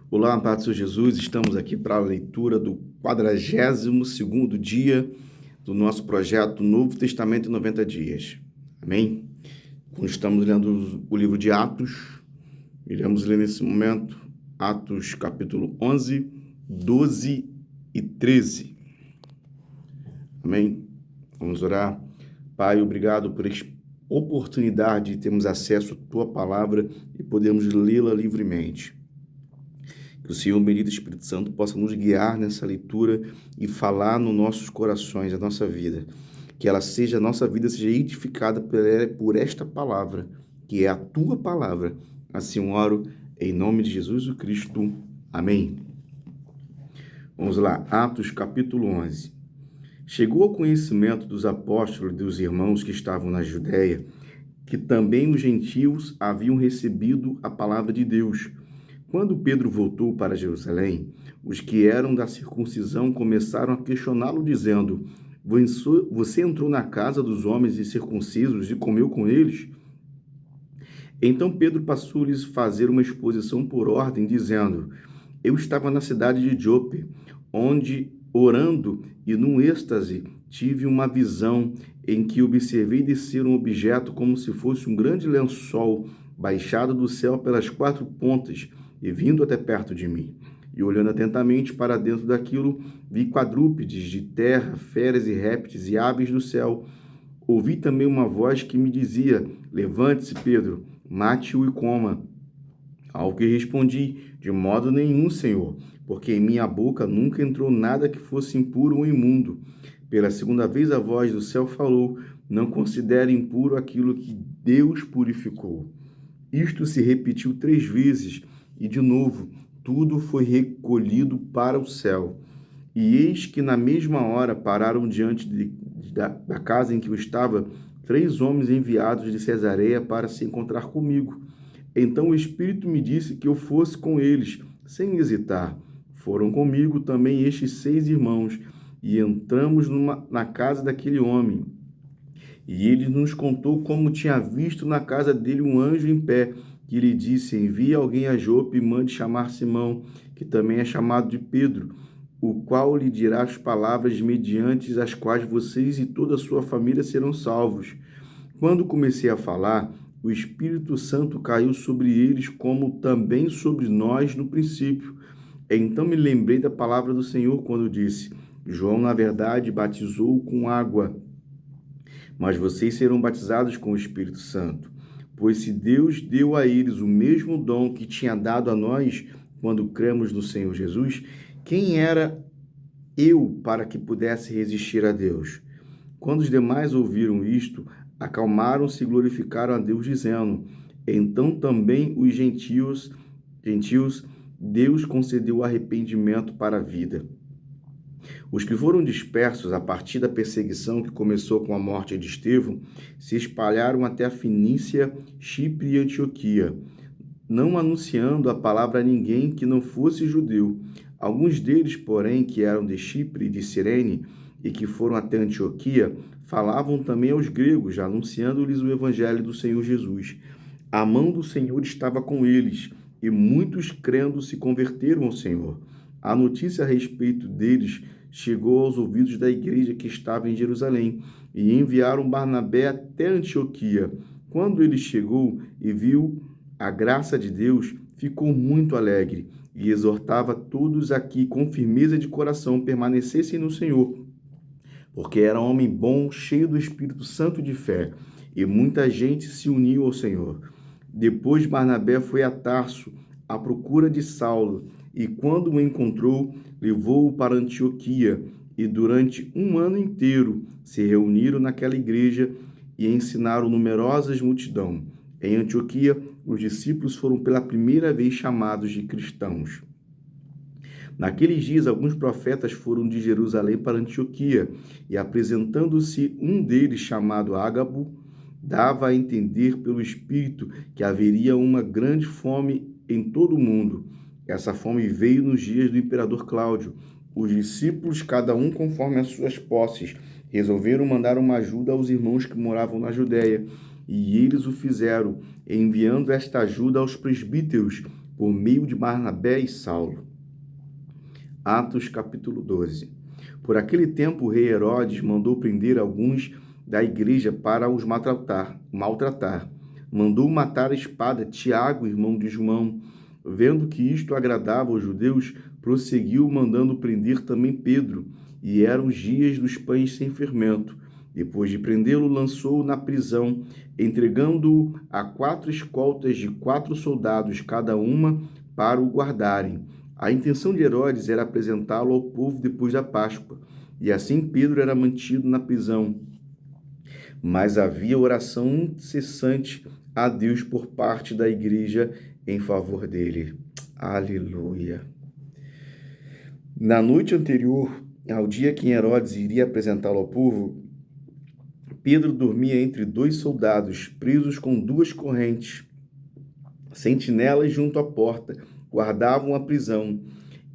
Olá, paz do Senhor Jesus, estamos aqui para a leitura do 42º dia do nosso projeto Novo Testamento em 90 Dias. Amém? Quando estamos lendo o livro de Atos, iremos ler nesse momento Atos capítulo 11, 12 e 13. Amém? Vamos orar. Pai, obrigado por esta oportunidade de termos acesso à Tua Palavra e podermos lê-la livremente. Que o Senhor, bendito Espírito Santo, possa nos guiar nessa leitura e falar nos nossos corações, a nossa vida. Que a nossa vida seja edificada por esta palavra, que é a Tua palavra. Assim eu oro, em nome de Jesus Cristo. Amém. Vamos lá, Atos capítulo 11. Chegou ao conhecimento dos apóstolos e dos irmãos que estavam na Judéia, que também os gentios haviam recebido a palavra de Deus. Quando Pedro voltou para Jerusalém, os que eram da circuncisão começaram a questioná-lo, dizendo: Você entrou na casa dos homens incircuncisos e comeu com eles? Então Pedro passou-lhes a fazer uma exposição por ordem, dizendo: Eu estava na cidade de Jope, onde, orando e num êxtase, tive uma visão em que observei descer um objeto como se fosse um grande lençol, baixado do céu pelas 4 pontas, e vindo até perto de mim. E olhando atentamente para dentro daquilo, vi quadrúpedes de terra, feras e répteis e aves do céu. Ouvi também uma voz que me dizia: Levante-se, Pedro, mate-o e coma. Ao que respondi: De modo nenhum, Senhor, porque em minha boca nunca entrou nada que fosse impuro ou imundo. Pela segunda vez a voz do céu falou: Não considere impuro aquilo que Deus purificou. Isto se repetiu 3 vezes, e de novo tudo foi recolhido para o céu. E eis que na mesma hora pararam diante da casa em que eu estava 3 homens enviados de Cesareia para se encontrar comigo. Então o Espírito me disse que eu fosse com eles, sem hesitar. Foram comigo também estes 6 irmãos, e entramos na casa daquele homem. E ele nos contou como tinha visto na casa dele um anjo em pé, que lhe disse: Envie alguém a Jope e mande chamar Simão, que também é chamado de Pedro, o qual lhe dirá as palavras mediante as quais vocês e toda a sua família serão salvos. Quando comecei a falar, o Espírito Santo caiu sobre eles, como também sobre nós no princípio. Então me lembrei da palavra do Senhor quando disse: João, na verdade, batizou com água, mas vocês serão batizados com o Espírito Santo. Pois se Deus deu a eles o mesmo dom que tinha dado a nós quando cremos no Senhor Jesus, quem era eu para que pudesse resistir a Deus? Quando os demais ouviram isto, acalmaram-se e glorificaram a Deus, dizendo: Então também os gentios, Deus concedeu arrependimento para a vida. Os que foram dispersos a partir da perseguição que começou com a morte de Estevão se espalharam até a Fenícia, Chipre e Antioquia, não anunciando a palavra a ninguém que não fosse judeu. Alguns deles, porém, que eram de Chipre e de Cirene e que foram até Antioquia, falavam também aos gregos, anunciando-lhes o evangelho do Senhor Jesus. A mão do Senhor estava com eles, e muitos crendo se converteram ao Senhor. A notícia a respeito deles chegou aos ouvidos da igreja que estava em Jerusalém, e enviaram Barnabé até Antioquia. Quando ele chegou e viu a graça de Deus, ficou muito alegre, e exortava todos a que, com firmeza de coração, permanecessem no Senhor, porque era um homem bom, cheio do Espírito Santo e de fé, e muita gente se uniu ao Senhor. Depois Barnabé foi a Tarso, à procura de Saulo, e quando o encontrou, levou-o para Antioquia, e durante 1 ano inteiro se reuniram naquela igreja e ensinaram numerosas multidão. Em Antioquia, os discípulos foram pela primeira vez chamados de cristãos. Naqueles dias, alguns profetas foram de Jerusalém para Antioquia, e apresentando-se um deles, chamado Ágabo, dava a entender pelo Espírito que haveria uma grande fome em todo o mundo. Essa fome veio nos dias do imperador Cláudio. Os discípulos, cada um conforme as suas posses, resolveram mandar uma ajuda aos irmãos que moravam na Judéia, e eles o fizeram, enviando esta ajuda aos presbíteros, por meio de Barnabé e Saulo. Atos capítulo 12. Por aquele tempo, o rei Herodes mandou prender alguns da igreja para os maltratar. Mandou matar a espada Tiago, irmão de João. Vendo que isto agradava aos judeus, prosseguiu mandando prender também Pedro. E eram os dias dos pães sem fermento. Depois de prendê-lo, lançou-o na prisão, entregando-o a 4 escoltas de 4 soldados, cada uma, para o guardarem. A intenção de Herodes era apresentá-lo ao povo depois da Páscoa, e assim Pedro era mantido na prisão. Mas havia oração incessante a Deus por parte da igreja em favor dele. Aleluia! Na noite anterior ao dia que Herodes iria apresentá-lo ao povo, Pedro dormia entre 2 soldados, presos com 2 correntes. Sentinelas junto à porta guardavam a prisão.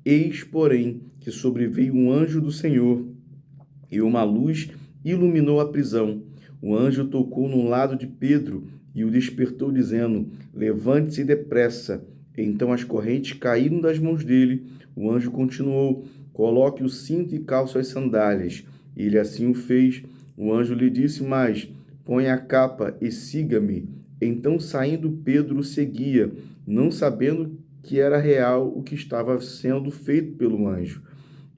Eis, porém, que sobreveio um anjo do Senhor, e uma luz iluminou a prisão. O anjo tocou no lado de Pedro e o despertou, dizendo: levante-se depressa. Então as correntes caíram das mãos dele. O anjo continuou: coloque o cinto e calce as sandálias. Ele assim o fez. O anjo lhe disse mais: põe a capa e siga-me. Então, saindo, Pedro o seguia, não sabendo que era real o que estava sendo feito pelo anjo.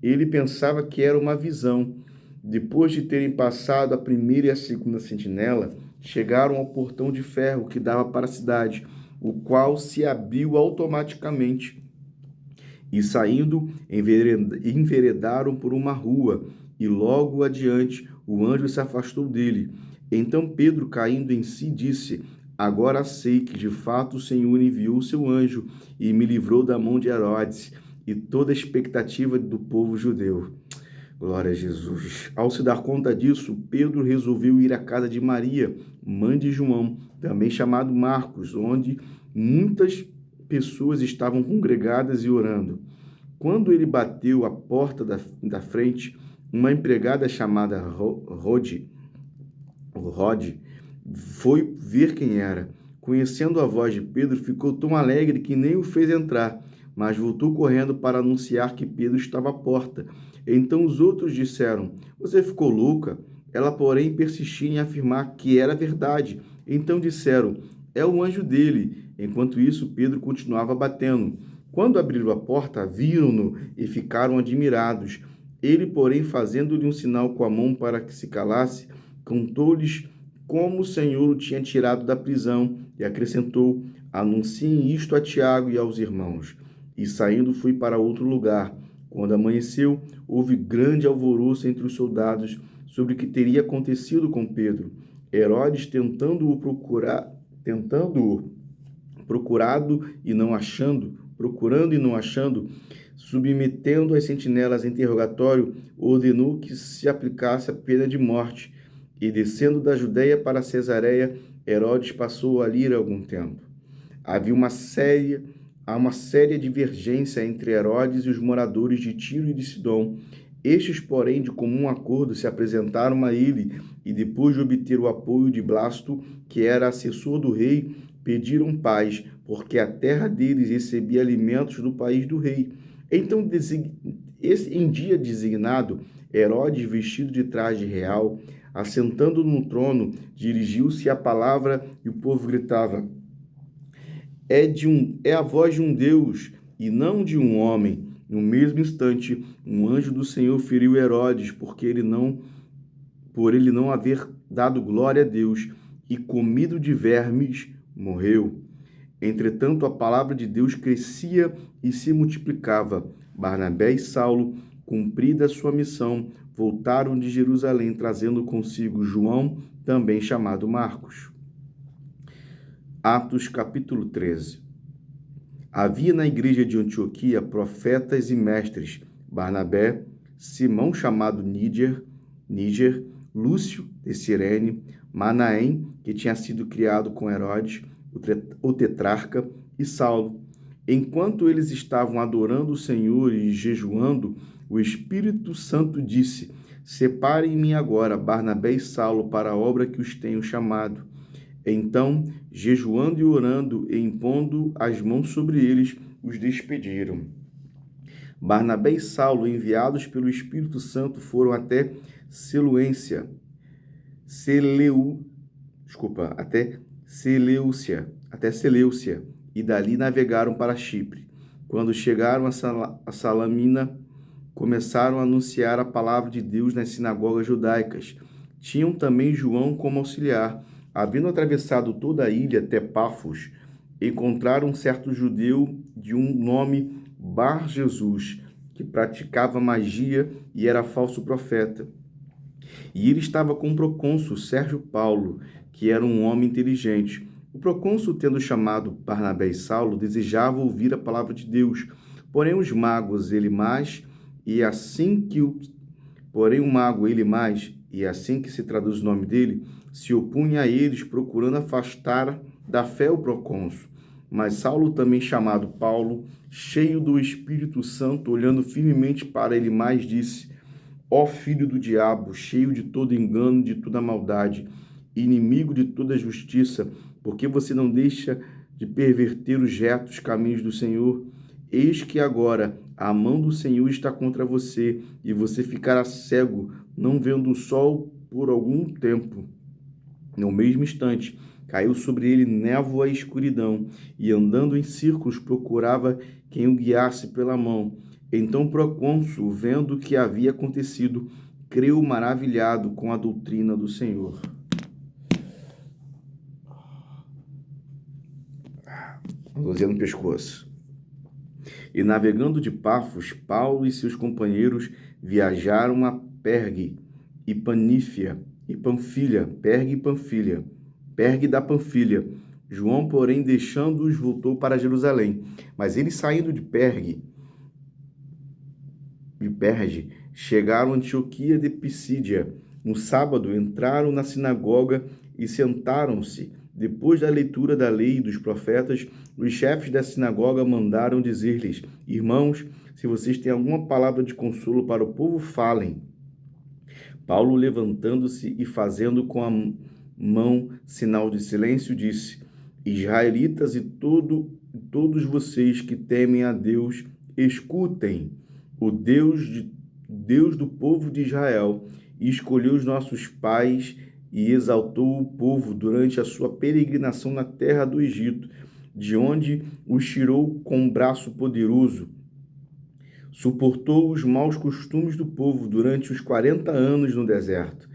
Ele pensava que era uma visão. Depois de terem passado a primeira e a segunda sentinela, chegaram ao portão de ferro que dava para a cidade, o qual se abriu automaticamente. E saindo, enveredaram por uma rua, e logo adiante o anjo se afastou dele. Então Pedro, caindo em si, disse: agora sei que de fato o Senhor enviou seu anjo e me livrou da mão de Herodes e toda a expectativa do povo judeu. Glória a Jesus. Ao se dar conta disso, Pedro resolveu ir à casa de Maria, mãe de João, também chamado Marcos, onde muitas pessoas estavam congregadas e orando. Quando ele bateu a porta da frente, uma empregada chamada Rode foi ver quem era. Conhecendo a voz de Pedro, ficou tão alegre que nem o fez entrar, mas voltou correndo para anunciar que Pedro estava à porta. Então os outros disseram: você ficou louca? Ela, porém, persistia em afirmar que era verdade. Então disseram: é o anjo dele. Enquanto isso, Pedro continuava batendo. Quando abriram a porta, viram-no e ficaram admirados. Ele, porém, fazendo-lhe um sinal com a mão para que se calasse, contou-lhes como o Senhor o tinha tirado da prisão e acrescentou: anunciem isto a Tiago e aos irmãos. E saindo, fui para outro lugar. Quando amanheceu, houve grande alvoroço entre os soldados sobre o que teria acontecido com Pedro. Herodes, procurando e não achando, submetendo as sentinelas a interrogatório, ordenou que se aplicasse a pena de morte. E descendo da Judeia para Cesareia, Herodes passou ali ir algum tempo. Havia uma séria divergência entre Herodes e os moradores de Tiro e de Sidom. Estes, porém, de comum acordo, se apresentaram a ele e, depois de obter o apoio de Blasto, que era assessor do rei, pediram paz, porque a terra deles recebia alimentos do país do rei. Então, em dia designado, Herodes, vestido de traje real, assentando no trono, dirigiu-se à palavra e o povo gritava: é a voz de um Deus e não de um homem. No mesmo instante, um anjo do Senhor feriu Herodes, por ele não haver dado glória a Deus, e comido de vermes, morreu. Entretanto, a palavra de Deus crescia e se multiplicava. Barnabé e Saulo, cumprida a sua missão, voltaram de Jerusalém, trazendo consigo João, também chamado Marcos. Atos capítulo 13. Havia na igreja de Antioquia profetas e mestres: Barnabé, Simão chamado Níger, Lúcio de Cirene, Manaém, que tinha sido criado com Herodes, o tetrarca, e Saulo. Enquanto eles estavam adorando o Senhor e jejuando, o Espírito Santo disse: separem-me agora Barnabé e Saulo para a obra que os tenho chamado. Então, jejuando e orando e impondo as mãos sobre eles, os despediram. Barnabé e Saulo, enviados pelo Espírito Santo, foram até Seleucia, e dali navegaram para Chipre. Quando chegaram a Salamina, começaram a anunciar a palavra de Deus nas sinagogas judaicas. Tinham também João como auxiliar. Havendo atravessado toda a ilha até Pafos, encontraram um certo judeu de um nome Bar-Jesus, que praticava magia e era falso profeta. E ele estava com o procônsul Sérgio Paulo, que era um homem inteligente. O procônsul, tendo chamado Barnabé e Saulo, desejava ouvir a palavra de Deus. Porém, o mago Elimás, e assim que se traduz o nome dele, se opunha a eles, procurando afastar da fé o procônsul. Mas Saulo, também chamado Paulo, cheio do Espírito Santo, olhando firmemente para Elimás, disse: Ó filho do diabo, cheio de todo engano, de toda maldade, inimigo de toda justiça, por que você não deixa de perverter os retos caminhos do Senhor? Eis que agora a mão do Senhor está contra você, e você ficará cego, não vendo o sol por algum tempo. No mesmo instante, caiu sobre ele névoa e escuridão, e andando em círculos procurava quem o guiasse pela mão. Então o procônsul, vendo o que havia acontecido, creu maravilhado com a doutrina do Senhor. Dorzinha no pescoço. E navegando de Pafos, Paulo e seus companheiros viajaram a Pergue e Panfilha, Pergue da Panfilha. João, porém, deixando-os, voltou para Jerusalém. Mas eles, saindo de Perge, chegaram a Antioquia de Pisídia. No sábado, entraram na sinagoga e sentaram-se. Depois da leitura da lei e dos profetas, os chefes da sinagoga mandaram dizer-lhes: Irmãos, se vocês têm alguma palavra de consolo para o povo, falem. Paulo, levantando-se e fazendo com a mão sinal de silêncio, disse: Israelitas e todos vocês que temem a Deus, escutem. O Deus do povo de Israel escolheu os nossos pais e exaltou o povo durante a sua peregrinação na terra do Egito, de onde os tirou com um braço poderoso. Suportou os maus costumes do povo durante os 40 anos no deserto.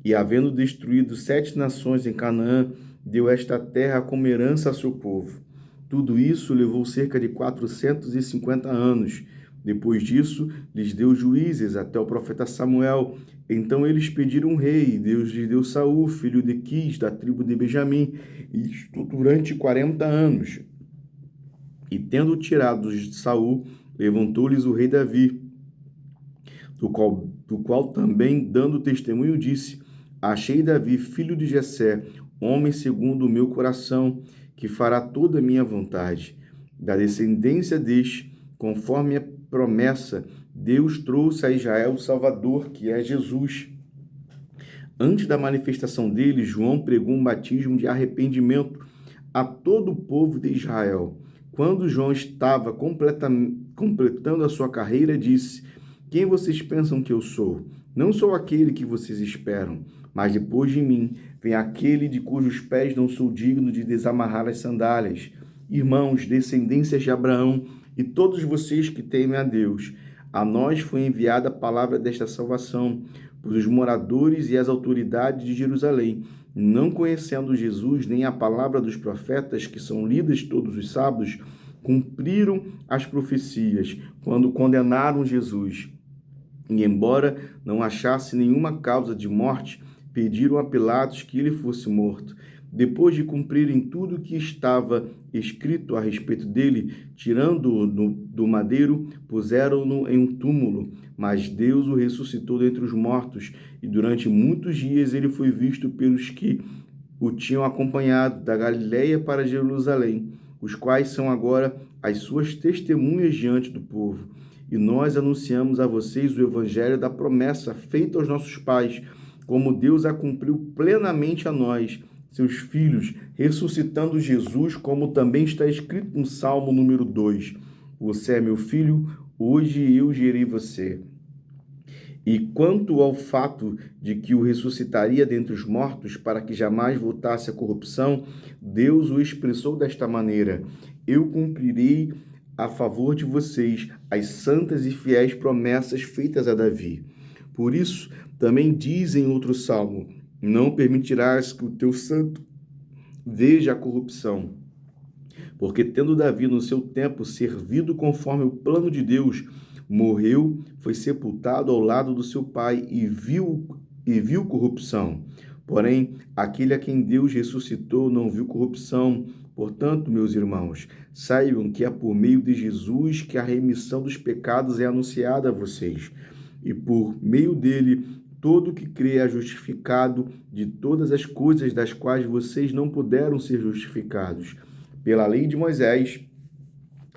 E havendo destruído 7 nações em Canaã, deu esta terra como herança a seu povo. Tudo isso levou cerca de 450 anos. Depois disso, lhes deu juízes até o profeta Samuel. Então eles pediram um rei, e Deus lhes deu Saul, filho de Quis, da tribo de Benjamim, isto durante 40 anos. E tendo tirado de Saul, levantou-lhes o rei Davi, do qual também, dando testemunho, disse: Achei Davi, filho de Jessé, homem segundo o meu coração, que fará toda a minha vontade. Da descendência deste, conforme a promessa, Deus trouxe a Israel o Salvador, que é Jesus. Antes da manifestação dele, João pregou um batismo de arrependimento a todo o povo de Israel. Quando João estava completando a sua carreira, disse: Quem vocês pensam que eu sou? Não sou aquele que vocês esperam, mas depois de mim vem aquele de cujos pés não sou digno de desamarrar as sandálias. Irmãos, descendências de Abraão, e todos vocês que temem a Deus, a nós foi enviada a palavra desta salvação, pois os moradores e as autoridades de Jerusalém, não conhecendo Jesus nem a palavra dos profetas, que são lidas todos os sábados, cumpriram as profecias quando condenaram Jesus. E, embora não achasse nenhuma causa de morte, pediram a Pilatos que ele fosse morto. Depois de cumprirem tudo o que estava escrito a respeito dele, tirando-o do madeiro, puseram-no em um túmulo. Mas Deus o ressuscitou dentre os mortos, e durante muitos dias ele foi visto pelos que o tinham acompanhado da Galileia para Jerusalém, os quais são agora as suas testemunhas diante do povo. E nós anunciamos a vocês o evangelho da promessa feita aos nossos pais, como Deus a cumpriu plenamente a nós, seus filhos, ressuscitando Jesus, como também está escrito no Salmo número 2. Você é meu filho, hoje eu gerei você. E quanto ao fato de que o ressuscitaria dentre os mortos para que jamais voltasse à corrupção, Deus o expressou desta maneira: eu cumprirei a favor de vocês as santas e fiéis promessas feitas a Davi. Por isso, também diz em outro salmo: não permitirás que o teu santo veja a corrupção. Porque tendo Davi no seu tempo servido conforme o plano de Deus, morreu, foi sepultado ao lado do seu pai e viu corrupção. Porém, aquele a quem Deus ressuscitou não viu corrupção. Portanto, meus irmãos, saibam que é por meio de Jesus que a remissão dos pecados é anunciada a vocês. E por meio dele, todo que crê é justificado de todas as coisas das quais vocês não puderam ser justificados pela lei de Moisés,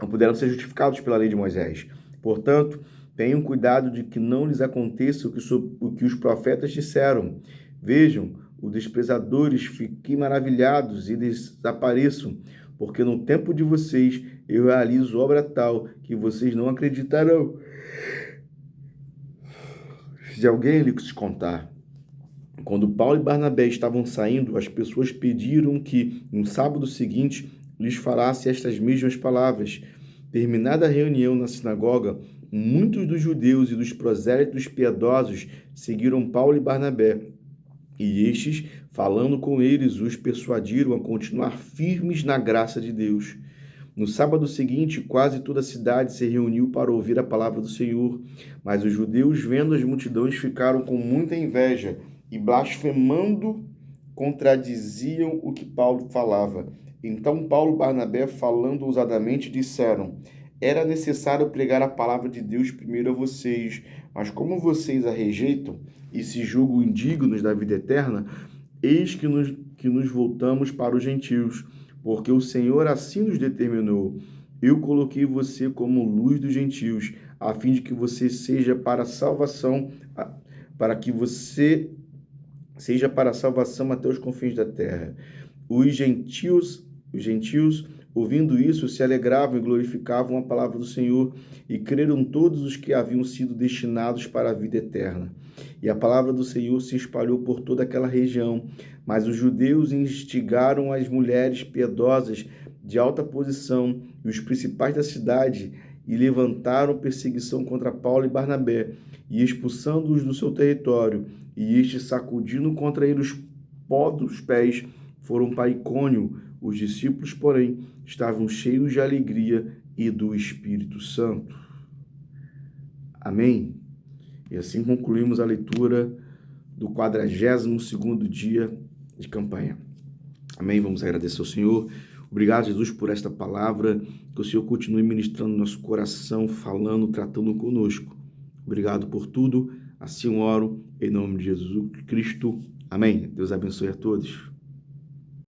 não puderam ser justificados pela lei de Moisés. Portanto, tenham cuidado de que não lhes aconteça o que os profetas disseram. Vejam, os desprezadores fiquem maravilhados e desapareçam, porque no tempo de vocês eu realizo obra tal que vocês não acreditarão. Se alguém lhes contar. Quando Paulo e Barnabé estavam saindo, as pessoas pediram que, no sábado seguinte, lhes falasse estas mesmas palavras. Terminada a reunião na sinagoga, muitos dos judeus e dos prosélitos piedosos seguiram Paulo e Barnabé. E estes, falando com eles, os persuadiram a continuar firmes na graça de Deus. No sábado seguinte, quase toda a cidade se reuniu para ouvir a palavra do Senhor. Mas os judeus, vendo as multidões, ficaram com muita inveja e, blasfemando, contradiziam o que Paulo falava. Então Paulo e Barnabé, falando ousadamente, disseram: era necessário pregar a palavra de Deus primeiro a vocês, mas como vocês a rejeitam e se julgam indignos da vida eterna, eis que nos voltamos para os gentios, porque o Senhor assim nos determinou. Eu coloquei você como luz dos gentios, a fim de que você seja para a salvação, para que você seja para a salvação até os confins da terra. Os gentios, ouvindo isso, se alegravam e glorificavam a palavra do Senhor, e creram todos os que haviam sido destinados para a vida eterna. E a palavra do Senhor se espalhou por toda aquela região, mas os judeus instigaram as mulheres piedosas de alta posição e os principais da cidade, e levantaram perseguição contra Paulo e Barnabé, e expulsando-os do seu território, e estes, sacudindo contra eles os pó dos pés, foram para Icônio. Os discípulos, porém, estavam cheios de alegria e do Espírito Santo. Amém? E assim concluímos a leitura do 42º dia de campanha. Amém? Vamos agradecer ao Senhor. Obrigado, Jesus, por esta palavra. Que o Senhor continue ministrando no nosso coração, falando, tratando conosco. Obrigado por tudo. Assim oro, em nome de Jesus Cristo. Amém. Deus abençoe a todos.